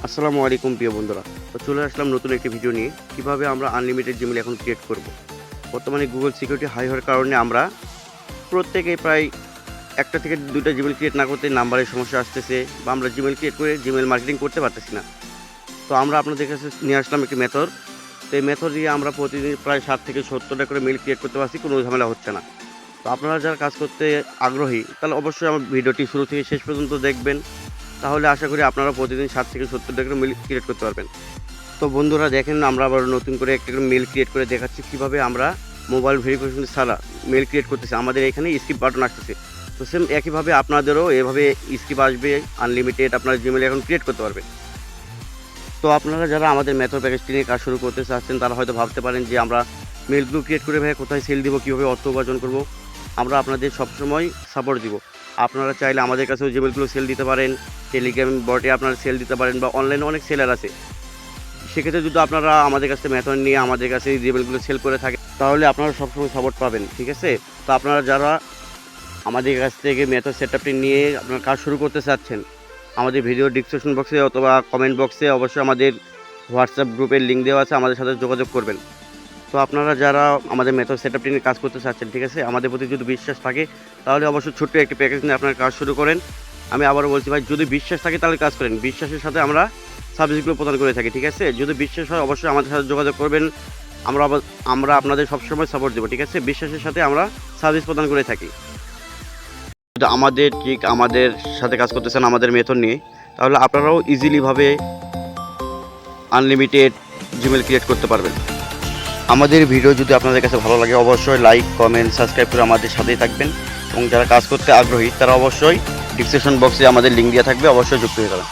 আসসালামু আলাইকুম প্রিয় বন্ধুরা। তো চলে আসলাম নতুন একটি ভিডিও নিয়ে, কিভাবে আমরা আনলিমিটেড জিমেল এখন ক্রিয়েট করব। বর্তমানে গুগল সিকিউরিটি হাই হওয়ার কারণে আমরা প্রত্যেকেই প্রায় একটা থেকে দুইটা জিমেল ক্রিয়েট না করতে নাম্বারের সমস্যা আসতেছে, বা আমরা জিমেল ক্রিয়েট করে জিমেল মার্কেটিং করতে পারতেছি না। তো আমরা আপনাদের কাছে নিয়ে আসলাম একটি মেথড। তো এই মেথড দিয়ে আমরা প্রতিদিন প্রায় 60 থেকে 70টা করে মেল ক্রিয়েট করতে পারছি, কোনো ঝামেলা হচ্ছে না। তো আপনারা যারা কাজ করতে আগ্রহী তাহলে অবশ্যই আমার ভিডিওটি শুরু থেকে শেষ পর্যন্ত দেখবেন, তাহলে আশা করি আপনারা প্রতিদিন 60 থেকে 70টা করে মেল ক্রিয়েট করতে পারবেন। তো বন্ধুরা দেখেন, আমরা আবার নতুন করে একটা মেল ক্রিয়েট করে দেখাচ্ছি কীভাবে আমরা মোবাইল ভেরিফিকেশন ছাড়া মেল ক্রিয়েট করতেছি। আমাদের এখানে স্কিপ বাটন আসতেছে, তো সেম একইভাবে আপনাদেরও এভাবে স্কিপ আসবে, আনলিমিটেড আপনার জিমেল এখন ক্রিয়েট করতে পারবেন। তো আপনারা যারা আমাদের মেথড প্যাকেজটি নিয়ে কাজ শুরু করতে চাচ্ছেন তারা হয়তো ভাবতে পারেন যে আমরা মেলগুলো ক্রিয়েট করে ভাই কোথায় সেল দিব, কীভাবে অর্থ উপার্জন করব। আমরা আপনাদের সবসময় সাপোর্ট দিব। আপনারা চাইলে আমাদের কাছেও জিমেলগুলো সেল দিতে পারেন, টেলিগ্রাম বটে আপনারা সেল দিতে পারেন, বা অনলাইনে অনেক সেলার আছে। সেক্ষেত্রে যদি আপনারা আমাদের কাছে মেথড নিয়ে আমাদের কাছে জিমেলগুলো সেল করে থাকেন তাহলে আপনারা সবসময় সাপোর্ট পাবেন, ঠিক আছে। তো আপনারা যারা আমাদের কাছ থেকে মেথড সেটআপটি নিয়ে আপনার কাজ শুরু করতে চাচ্ছেন, আমাদের ভিডিও ডিসক্রিপশন বক্সে অথবা কমেন্ট বক্সে অবশ্যই আমাদের হোয়াটসঅ্যাপ গ্রুপের লিঙ্ক দেওয়া আছে, আমাদের সাথে যোগাযোগ করবেন। তো আপনারা যারা আমাদের মেথড সেটআপটি নিয়ে কাজ করতে চাচ্ছেন, ঠিক আছে, আমাদের প্রতি যদি বিশ্বাস থাকে তাহলে অবশ্যই ছোট্ট একটি প্যাকেজ নিয়ে আপনার কাজ শুরু করেন। আমি আবারও বলছি ভাই, যদি বিশ্বাস থাকে তাহলে কাজ করেন। বিশ্বাসের সাথে আমরা সার্ভিসগুলো প্রদান করে থাকি, ঠিক আছে। যদি বিশ্বাস হয় অবশ্যই আমাদের সাথে যোগাযোগ করবেন, আমরা আপনাদের সবসময় সাপোর্ট দেবো, ঠিক আছে। বিশ্বাসের সাথে আমরা সার্ভিস প্রদান করে থাকি। যদি আমাদের সাথে কাজ করতেছেন আমাদের মেথড নিয়ে, তাহলে আপনারাও ইজিলিভাবে আনলিমিটেড জিমেল ক্রিয়েট করতে পারবেন। আমাদের ভিডিও যদি আপনাদের কাছে ভালো লাগে অবশ্যই লাইক, কমেন্ট, সাবস্ক্রাইব করে আমাদের সাথেই থাকবেন, এবং যারা কাজ করতে আগ্রহী তারা অবশ্যই ডিসক্রিপশন বক্সে আমাদের লিঙ্ক দেওয়া থাকবে, অবশ্যই যুক্ত হয়ে যাবেন।